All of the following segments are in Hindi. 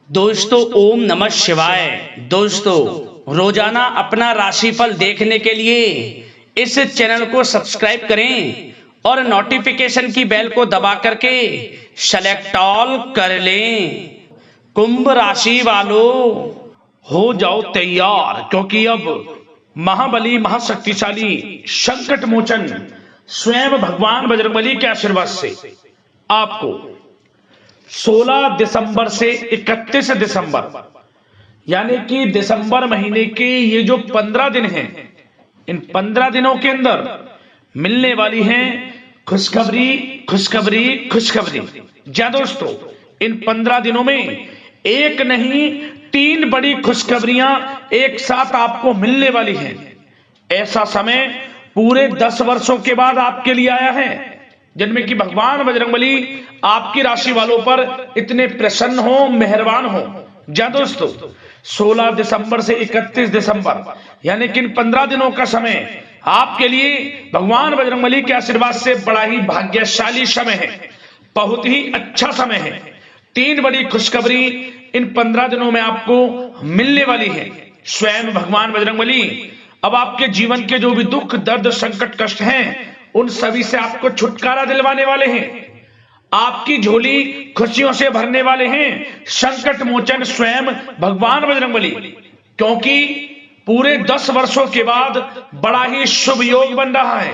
दोस्तों ओम नमः शिवाय। दोस्तों रोजाना अपना राशिफल देखने के लिए इस चैनल को सब्सक्राइब करें और नोटिफिकेशन की बेल को दबा करके सेलेक्ट ऑल कर लें। कुंभ राशि वालों हो जाओ तैयार, क्योंकि अब महाबली महाशक्तिशाली संकट मोचन स्वयं भगवान बजरंगबली के आशीर्वाद से आपको 16 दिसंबर से 31 दिसंबर यानी कि दिसंबर महीने के ये जो 15 दिन हैं, इन 15 दिनों के अंदर मिलने वाली हैं खुशखबरी खुशखबरी खुशखबरी। जा दोस्तों, इन 15 दिनों में एक नहीं 3 बड़ी खुशखबरियां एक साथ आपको मिलने वाली हैं। ऐसा समय पूरे 10 वर्षों के बाद आपके लिए आया है, जिनमें कि भगवान बजरंगबली आपकी राशि वालों पर इतने प्रसन्न हो, मेहरबान हो। जा दोस्तों, 16 दिसंबर से 31 दिसंबर यानी कि इन 15 दिनों का समय आपके लिए भगवान बजरंगबली के आशीर्वाद से बड़ा ही भाग्यशाली समय है, बहुत ही अच्छा समय है। 3 बड़ी खुशखबरी इन 15 दिनों में आपको मिलने वाली है। स्वयं भगवान बजरंगबली अब आपके जीवन के जो भी दुख दर्द संकट कष्ट हैं, उन सभी से आपको छुटकारा दिलवाने वाले हैं, आपकी झोली खुशियों से भरने वाले हैं संकट मोचन स्वयं भगवान बजरंगबली। क्योंकि पूरे 10 वर्षों के बाद बड़ा ही शुभ योग बन रहा है,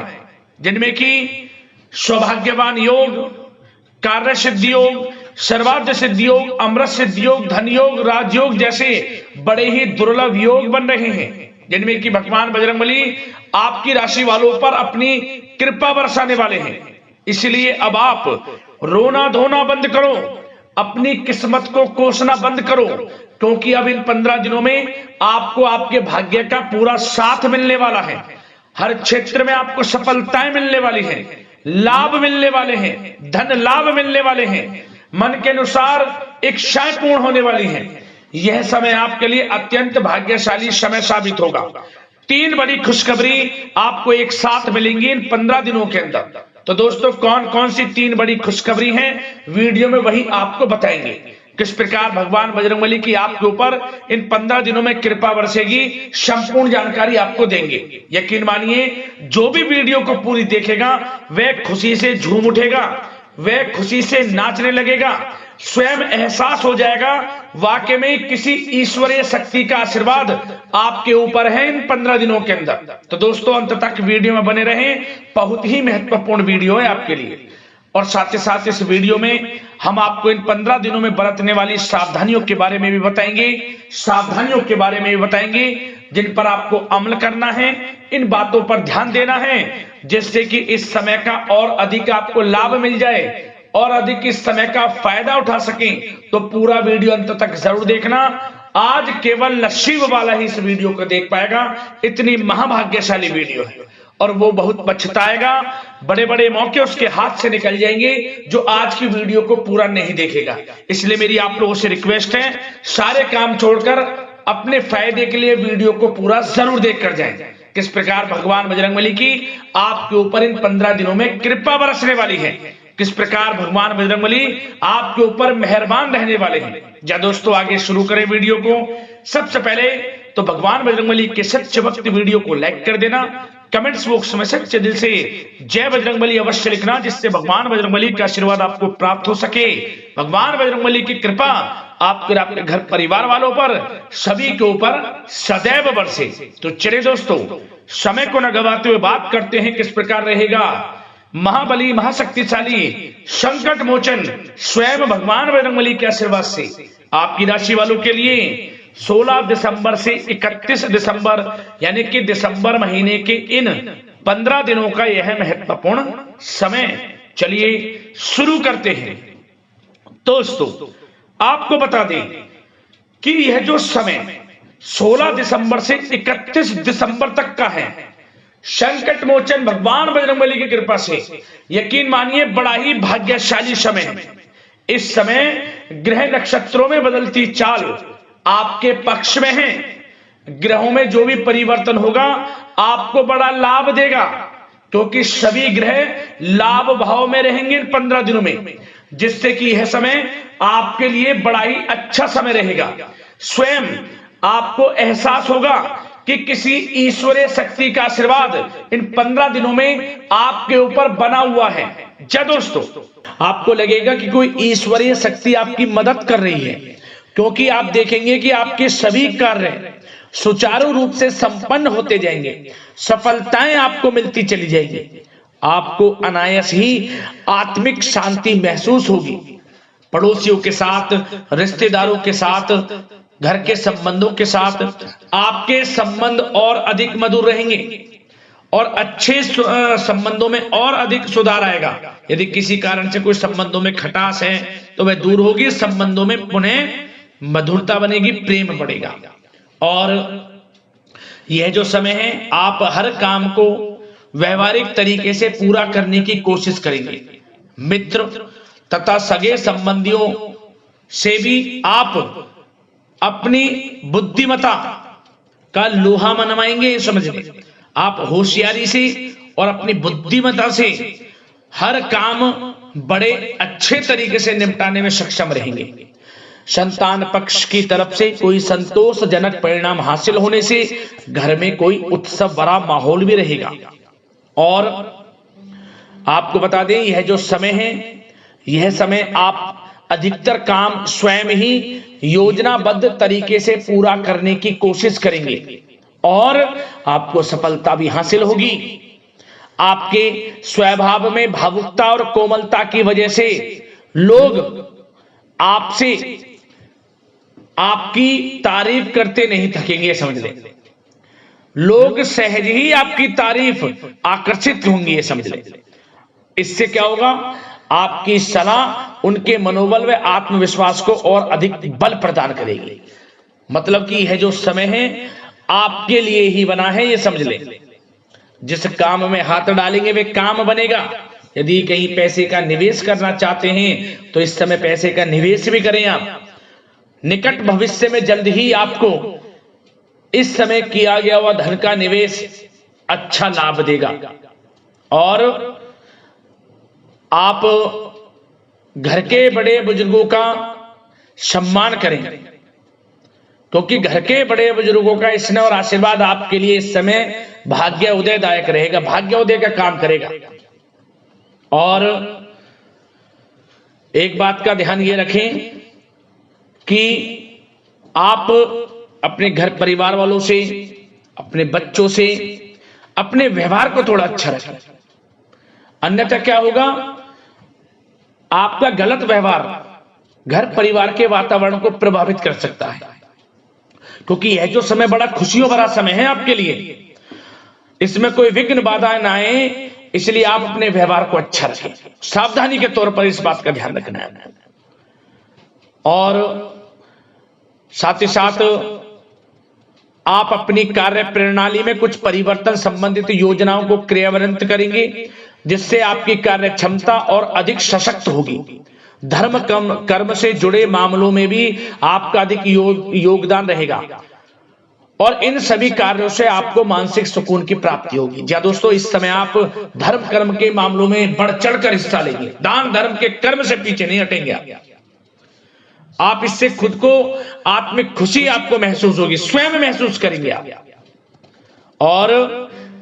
जिनमें कि सौभाग्यवान योग, कार्य सिद्धि योग, सर्वार्थ सिद्धि योग, अमृत सिद्धि योग, धन योग, राजयोग जैसे बड़े ही दुर्लभ योग बन रहे हैं, जिनमें कि भगवान बजरंगबली आपकी राशि वालों पर अपनी कृपा बरसाने वाले हैं। इसलिए अब आप रोना धोना बंद करो, अपनी किस्मत को कोसना बंद करो, क्योंकि अब इन 15 दिनों में आपको आपके भाग्य का पूरा साथ मिलने वाला है। हर क्षेत्र में आपको सफलताएं मिलने वाली हैं, लाभ मिलने वाले हैं, धन लाभ मिलने वाले हैं, मन के अनुसार इच्छाएं पूर्ण होने वाली हैं। यह समय आपके लिए अत्यंत भाग्यशाली समय साबित होगा। 3 बड़ी खुशखबरी आपको एक साथ मिलेंगी इन 15 दिनों के अंदर। तो दोस्तों, कौन कौन सी 3 बड़ी खुशखबरी हैं, वीडियो में वही आपको बताएंगे। किस प्रकार भगवान बजरंगबली की आपके ऊपर इन 15 दिनों में कृपा बरसेगी, संपूर्ण जानकारी आपको देंगे। यकीन मानिए, जो भी वीडियो को पूरी देखेगा वह खुशी से झूम उठेगा, वह खुशी से नाचने लगेगा, स्वयं एहसास हो जाएगा वाकई में किसी ईश्वरीय शक्ति का आशीर्वाद आपके ऊपर है इन 15 दिनों के अंदर। तो दोस्तों, अंत तक वीडियो में बने रहें, बहुत ही महत्वपूर्ण वीडियो है आपके लिए। और साथ ही साथ इस वीडियो में हम आपको इन 15 दिनों में बरतने वाली सावधानियों के बारे में भी बताएंगे, सावधानियों के बारे में भी बताएंगे जिन पर आपको अमल करना है, इन बातों पर ध्यान देना है, जिससे कि इस समय का और अधिक आपको लाभ मिल जाए और अधिक इस समय का फायदा उठा सकें। तो पूरा वीडियो अंत तक जरूर देखना। आज केवल नसीब वाला ही इस वीडियो को देख पाएगा, इतनी महाभाग्यशाली वीडियो है, और वो बहुत पछताएगा। बड़े बड़े मौके उसके हाथ से निकल जाएंगे जो आज की वीडियो को पूरा नहीं देखेगा। इसलिए मेरी आप लोगों से रिक्वेस्ट है, सारे काम छोड़कर अपने फायदे के लिए वीडियो को पूरा जरूर देख कर जाएं। किस प्रकार भगवान बजरंगबली की आपके ऊपर इन 15 दिनों में कृपा बरसने वाली है, किस प्रकार भगवान बजरंगबली आपके ऊपर मेहरबान रहने वाले हैं। जा दोस्तों, आगे शुरू करें वीडियो को। सबसे पहले तो भगवान बजरंगबली के सच्चे भक्त वीडियो को लाइक कर देना, कमेंट्स बॉक्स में सच्चे दिल से जय बजरंगबली अवश्य लिखना, जिससे भगवान बजरंगबली का आशीर्वाद आपको प्राप्त हो सके, भगवान बजरंगबली की कृपा आपके आपके घर परिवार वालों पर सभी के ऊपर सदैव बरसे। तो चलिए दोस्तों, समय को न गवाते हुए बात करते हैं किस प्रकार रहेगा महाबली महाशक्तिशाली संकट मोचन स्वयं भगवान बजरंगबली के आशीर्वाद से आपकी राशि वालों के लिए 16 दिसंबर से 31 दिसंबर यानी कि दिसंबर महीने के इन 15 दिनों का यह महत्वपूर्ण समय। चलिए शुरू करते हैं। दोस्तों, आपको बता दें कि यह जो समय 16 दिसंबर से 31 दिसंबर तक का है, संकट मोचन भगवान बजरंगबली की कृपा से यकीन मानिए बड़ा ही भाग्यशाली समय है। इस समय ग्रह नक्षत्रों में बदलती चाल आपके पक्ष में है। ग्रहों में जो भी परिवर्तन होगा आपको बड़ा लाभ देगा, क्योंकि सभी ग्रह लाभ भाव में रहेंगे इन 15 दिनों में। जिससे कि यह समय आपके लिए बड़ा ही अच्छा समय रहेगा। स्वयं आपको एहसास होगा कि किसी ईश्वरीय शक्ति का आशीर्वाद इन 15 दिनों में आपके ऊपर बना हुआ है। जी दोस्तों, आपको लगेगा कि कोई ईश्वरीय शक्ति आपकी मदद कर रही है, क्योंकि आप देखेंगे कि आपके सभी कार्य सुचारू रूप से संपन्न होते जाएंगे, सफलताएं आपको मिलती चली जाएंगी, आपको अनायास ही आत्मिक शांति महसूस होगी। पड़ोसियों के साथ, रिश्तेदारों के साथ, घर के संबंधों के साथ आपके संबंध और अधिक मधुर रहेंगे और अच्छे संबंधों में और अधिक सुधार आएगा। यदि किसी कारण से कोई संबंधों में खटास है तो वह दूर होगी, संबंधों में पुनः मधुरता बनेगी, प्रेम बढ़ेगा। और यह जो समय है आप हर काम को व्यवहारिक तरीके से पूरा करने की कोशिश करेंगे। मित्र तथा सगे संबंधियों से भी आप अपनी बुद्धिमत्ता का लोहा मनवाएंगे। समझिए, आप होशियारी से और अपनी बुद्धिमत्ता से हर काम बड़े अच्छे तरीके से निपटाने में सक्षम रहेंगे। संतान पक्ष की तरफ से कोई संतोषजनक परिणाम हासिल होने से घर में कोई उत्सव भरा माहौल भी रहेगा। और आपको बता दें, यह जो समय है, यह समय आप अधिकतर काम स्वयं ही योजनाबद्ध तरीके से पूरा करने की कोशिश करेंगे और आपको सफलता भी हासिल होगी। आपके स्वभाव में भावुकता और कोमलता की वजह से लोग आपसे आपकी तारीफ करते नहीं थकेंगे। समझ लें, लोग सहज ही आपकी तारीफ आकर्षित होंगी, ये समझ लें। इससे क्या होगा, आपकी सलाह उनके मनोबल व आत्मविश्वास को और अधिक बल प्रदान करेगी। मतलब कि यह जो समय है आपके लिए ही बना है, ये समझ लें। जिस काम में हाथ डालेंगे वे काम बनेगा। यदि कहीं पैसे का निवेश करना चाहते हैं तो इस समय पैसे का निवेश भी करें आप। निकट भविष्य में जल्द ही आपको इस समय किया गया हुआ धन का निवेश अच्छा लाभ देगा। और आप घर के बड़े बुजुर्गों का सम्मान करें, क्योंकि घर के बड़े बुजुर्गों का स्नेह और आशीर्वाद आपके लिए इस समय भाग्य उदयदायक रहेगा, भाग्य उदय का काम करेगा। और एक बात का ध्यान ये रखें कि आप अपने घर परिवार वालों से, अपने बच्चों से अपने व्यवहार को थोड़ा अच्छा रखें। अन्यथा क्या होगा, आपका गलत व्यवहार घर परिवार के वातावरण को प्रभावित कर सकता है, क्योंकि यह जो समय बड़ा खुशियों भरा समय है आपके लिए, इसमें कोई विघ्न बाधाएं ना आए, इसलिए आप अपने व्यवहार को अच्छा रखें। सावधानी के तौर पर इस बात का ध्यान रखना है। और साथ ही साथ आप अपनी कार्य प्रणाली में कुछ परिवर्तन संबंधित योजनाओं को क्रियान्वित करेंगे, जिससे आपकी कार्य क्षमता और अधिक सशक्त होगी। धर्म कर्म से जुड़े मामलों में भी आपका अधिक योगदान रहेगा और इन सभी कार्यों से आपको मानसिक सुकून की प्राप्ति होगी। जी दोस्तों, इस समय आप धर्म कर्म के मामलों में बढ़ चढ़कर हिस्सा लेंगे। दान धर्म के कर्म से पीछे नहीं हटेंगे आप। इससे खुद को आत्मिक खुशी आपको महसूस होगी, स्वयं महसूस करेंगे आप। और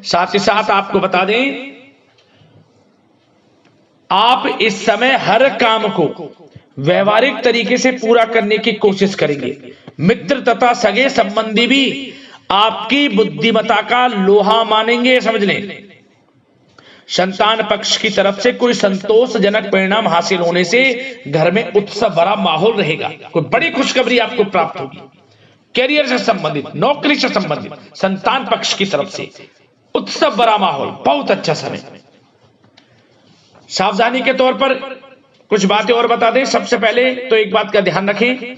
साथ ही साथ आपको बता दें, आप इस समय हर काम को व्यवहारिक तरीके से पूरा करने की कोशिश करेंगे। मित्र तथा सगे संबंधी भी आपकी बुद्धिमत्ता का लोहा मानेंगे। समझ लें, संतान पक्ष की तरफ से कोई संतोषजनक परिणाम हासिल होने से घर में उत्सव भरा माहौल रहेगा। कोई बड़ी खुशखबरी आपको प्राप्त होगी। कैरियर से संबंधित, नौकरी से संबंधित, संतान पक्ष की तरफ से उत्सव भरा माहौल, बहुत अच्छा समय। सावधानी के तौर पर कुछ बातें और बता दें। सबसे पहले तो एक बात का ध्यान रखें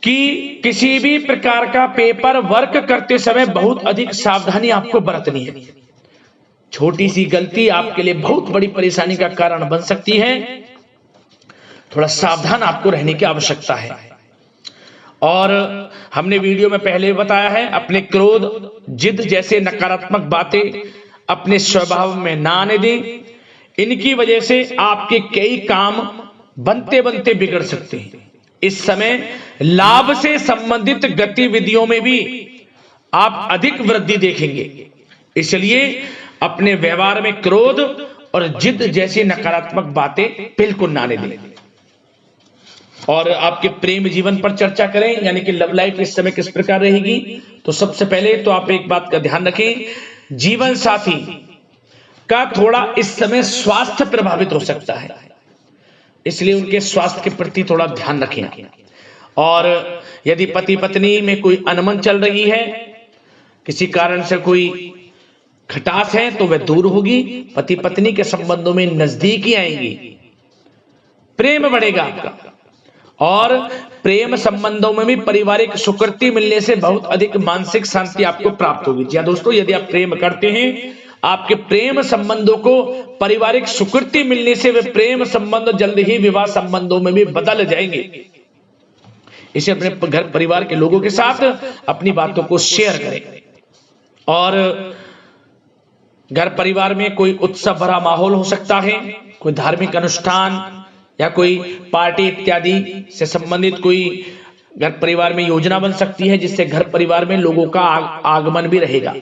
कि किसी भी प्रकार का पेपर वर्क करते समय बहुत अधिक सावधानी आपको बरतनी है। छोटी सी गलती आपके लिए बहुत बड़ी परेशानी का कारण बन सकती है। थोड़ा सावधान आपको रहने की आवश्यकता है। और हमने वीडियो में पहले बताया है, अपने क्रोध, जिद जैसे नकारात्मक बातें अपने स्वभाव में ना आने दें। इनकी वजह से आपके कई काम बनते बनते बिगड़ सकते हैं। इस समय लाभ से संबंधित गतिविधियों में भी आप अधिक वृद्धि देखेंगे, इसलिए अपने व्यवहार में क्रोध और जिद जैसी नकारात्मक बातें बिल्कुल ना आने दें। और आपके प्रेम जीवन पर चर्चा करें, यानी कि लव लाइफ इस समय किस प्रकार रहेगी। तो सबसे पहले तो आप एक बात का ध्यान रखें, जीवन साथी का थोड़ा इस समय स्वास्थ्य प्रभावित हो सकता है, इसलिए उनके स्वास्थ्य के प्रति थोड़ा ध्यान रखें। और यदि पति पत्नी में कोई अनबन चल रही है, किसी कारण से कोई खटास है, तो वह दूर होगी। पति पत्नी के संबंधों में नजदीकी आएंगी, प्रेम बढ़ेगा आपका। और प्रेम संबंधों में भी पारिवारिक स्वीकृति मिलने से बहुत अधिक मानसिक शांति आपको प्राप्त होगी। जी हाँ दोस्तों, यदि आप प्रेम करते हैं, आपके प्रेम संबंधों को पारिवारिक स्वीकृति मिलने से वे प्रेम संबंध जल्द ही विवाह संबंधों में भी बदल जाएंगे। इसे अपने घर परिवार के लोगों के साथ अपनी बातों को शेयर करें। और घर परिवार में कोई उत्सव भरा माहौल हो सकता है, कोई धार्मिक अनुष्ठान या कोई पार्टी इत्यादि से संबंधित कोई घर परिवार में योजना बन सकती है, जिससे घर परिवार में लोगों का आगमन भी रहेगा।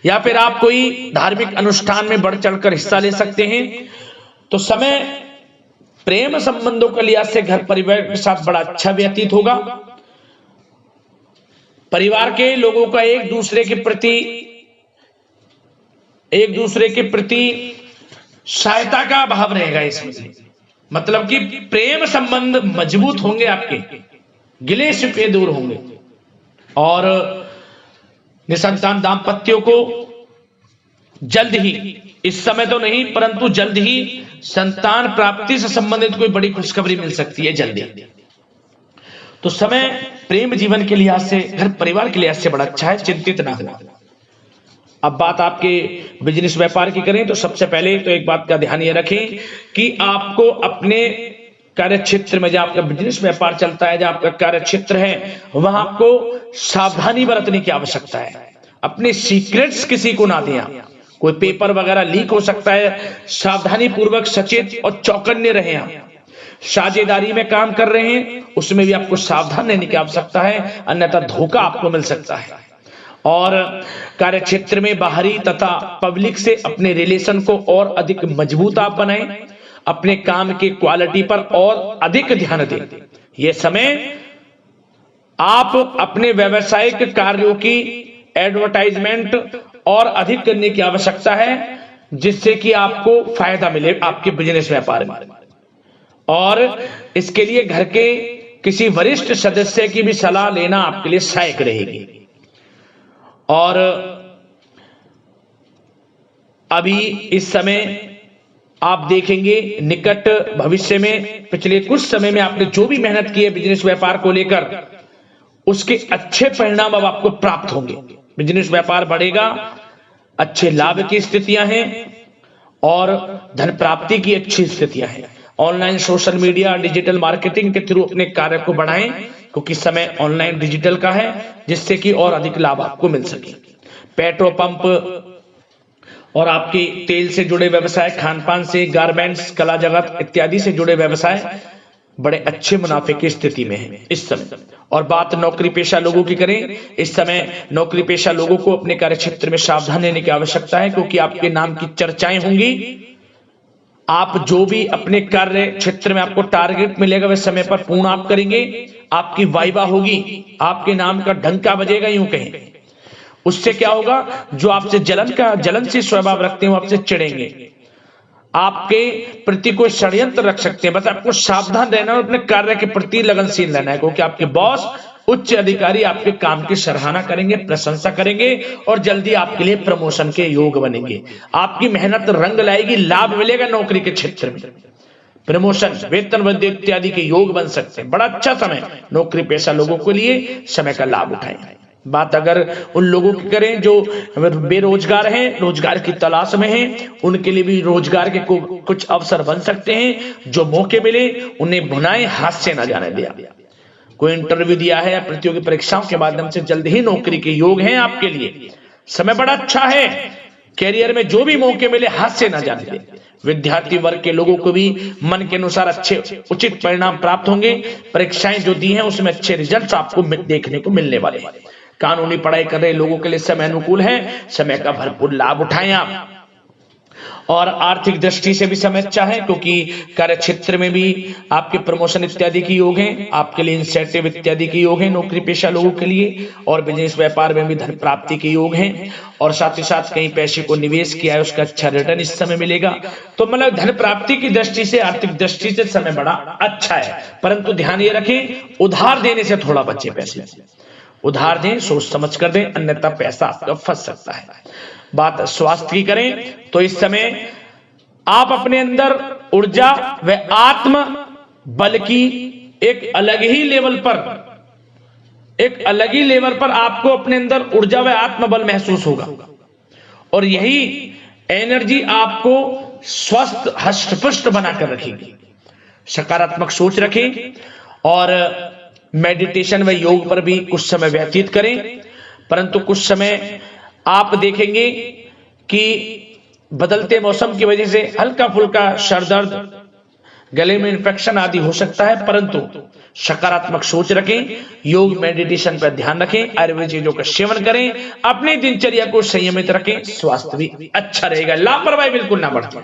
या फिर आप कोई धार्मिक अनुष्ठान में बढ़ चढ़कर हिस्सा ले सकते हैं। तो समय प्रेम संबंधों के लिहाज से घर परिवार के साथ बड़ा अच्छा व्यतीत होगा। परिवार के लोगों का एक दूसरे के प्रति सहायता का भाव रहेगा इसमें, मतलब कि प्रेम संबंध मजबूत होंगे, आपके गिले शिकवे दूर होंगे। और निसंतान दाम्पत्यों को जल्द ही, इस समय तो नहीं परंतु जल्द ही संतान प्राप्ति से संबंधित कोई बड़ी खुशखबरी मिल सकती है जल्दी। तो समय प्रेम जीवन के लिहाज से, घर परिवार के लिहाज से बड़ा अच्छा है, चिंतित ना हो। अब बात आपके बिजनेस व्यापार की करें, तो सबसे पहले तो एक बात का ध्यान ये रखें कि आपको अपने कार्य क्षेत्र में, जहां आपका बिजनेस व्यापार चलता है, जहां आपका कार्य क्षेत्र है, वहां आपको सावधानी बरतने की आवश्यकता है। अपने सीक्रेट्स किसी को ना दें। कोई पेपर वगैरह लीक हो सकता है, सावधानी पूर्वक सचेत और चौकन्ने रहें। आप साझेदारी में काम कर रहे हैं, उसमें भी आपको सावधान रहने की आवश्यकता है, अन्यथा धोखा आपको मिल सकता है। और कार्य क्षेत्र में बाहरी तथा पब्लिक से अपने रिलेशन को और अधिक मजबूत आप बनाएं। अपने काम की क्वालिटी पर और अधिक ध्यान दें। यह समय आप अपने व्यावसायिक कार्यों की एडवर्टाइजमेंट और अधिक करने की आवश्यकता है, जिससे कि आपको फायदा मिले आपके बिजनेस व्यापार में। और इसके लिए घर के किसी वरिष्ठ सदस्य की भी सलाह लेना आपके लिए सहायक रहेगी। और अभी इस समय आप देखेंगे, निकट भविष्य में, पिछले कुछ समय में आपने जो भी मेहनत की है बिजनेस व्यापार को लेकर, उसके अच्छे परिणाम अब आपको प्राप्त होंगे। बिजनेस व्यापार बढ़ेगा, अच्छे लाभ की स्थितियां हैं और धन प्राप्ति की अच्छी स्थितियां हैं। Online social media digital marketing के थ्रू अपने कार्य को बढ़ाएं, क्योंकि समय ऑनलाइन डिजिटल का है, जिससे कि और अधिक लाभ आपको मिल सके। पेट्रोल पंप और आपके तेल से जुड़े व्यवसाय, खान पान से, गारमेंट्स, कला जगत इत्यादि से जुड़े व्यवसाय बड़े अच्छे मुनाफे की स्थिति में है इस समय। और बात नौकरी पेशा लोगों की करें, इस समय नौकरी पेशा लोगों को अपने कार्य क्षेत्र में सावधान रहने की आवश्यकता है, क्योंकि आपके नाम की चर्चाएं होंगी। आप जो भी अपने कार्य क्षेत्र में आपको टारगेट मिलेगा, वह समय पर पूर्ण आप करेंगे। आपकी वाइवा होगी, आपके नाम का डंका बजेगा, यूं कहें। उससे क्या होगा, जो आपसे जलन से स्वभाव रखते हैं, वो आपसे चिढ़ेंगे, आपके प्रति कोई षड्यंत्र रख सकते हैं। बस आपको सावधान रहना और अपने कार्य के प्रति लगनशील रहना है, क्योंकि आपके बॉस, उच्च अधिकारी आपके काम की सराहना करेंगे, प्रशंसा करेंगे और जल्दी आपके लिए प्रमोशन के योग बनेंगे। आपकी मेहनत रंग लाएगी, लाभ मिलेगा नौकरी के क्षेत्र में, प्रमोशन, वेतन वृद्धि इत्यादि के योग बन सकते हैं। बड़ा अच्छा समय नौकरी पेशा लोगों के लिए, समय का लाभ उठाएं। बात अगर उन लोगों की करें जो बेरोजगार हैं, रोजगार की तलाश में हैं, उनके लिए भी रोजगार के कुछ अवसर बन सकते हैं। जो मौके मिले उन्हें भुनाएं, हाथ से ना जाने दिया। कोई इंटरव्यू दिया है या प्रतियोगी परीक्षाओं के माध्यम से जल्द ही नौकरी के योग हैं आपके लिए। समय बड़ा अच्छा है, कैरियर में जो भी मौके मिले हाथ से ना जाने दें। विद्यार्थी वर्ग के लोगों को भी मन के अनुसार अच्छे उचित परिणाम प्राप्त होंगे। परीक्षाएं जो दी हैं उसमें अच्छे रिजल्ट आपको देखने को मिलने वाले हैं। कानूनी पढ़ाई कर रहे लोगों के लिए समय अनुकूल है, समय का भरपूर लाभ उठाएं आप। और आर्थिक दृष्टि से भी समय अच्छा है, क्योंकि कार्य क्षेत्र में भी आपके प्रमोशन इत्यादि की योग है, आपके लिए इंसेंटिव इत्यादि की योग है नौकरी पेशा लोगों के लिए। और बिजनेस व्यापार में भी धन प्राप्ति के योग हैं। और साथ ही साथ कहीं पैसे को निवेश किया है उसका अच्छा रिटर्न इस समय मिलेगा। तो मतलब धन प्राप्ति की दृष्टि से, आर्थिक दृष्टि से समय बड़ा अच्छा है। परंतु ध्यान ये रखें, उधार देने से थोड़ा बचे। पैसे उधार दें, सोच समझ कर दें, अन्यथा पैसा आपका फंस सकता है। बात स्वास्थ्य की करें तो इस समय आप अपने अंदर ऊर्जा व आत्म बल की एक अलग ही लेवल पर आपको अपने अंदर ऊर्जा व आत्म बल महसूस होगा। और यही एनर्जी आपको स्वस्थ हष्ट-पुष्ट बनाकर रखेगी। सकारात्मक सोच रखें और मेडिटेशन व योग पर भी कुछ समय व्यतीत करें। परंतु कुछ समय आप देखेंगे कि बदलते मौसम की वजह से हल्का फुल्का सर दर्द, गले में इन्फेक्शन आदि हो सकता है। परंतु सकारात्मक सोच रखें, योग मेडिटेशन पर ध्यान रखें, आयुर्वेद चीजों का सेवन करें, अपनी दिनचर्या को संयमित रखें, स्वास्थ्य भी अच्छा रहेगा। लापरवाही बिल्कुल ना बरतें।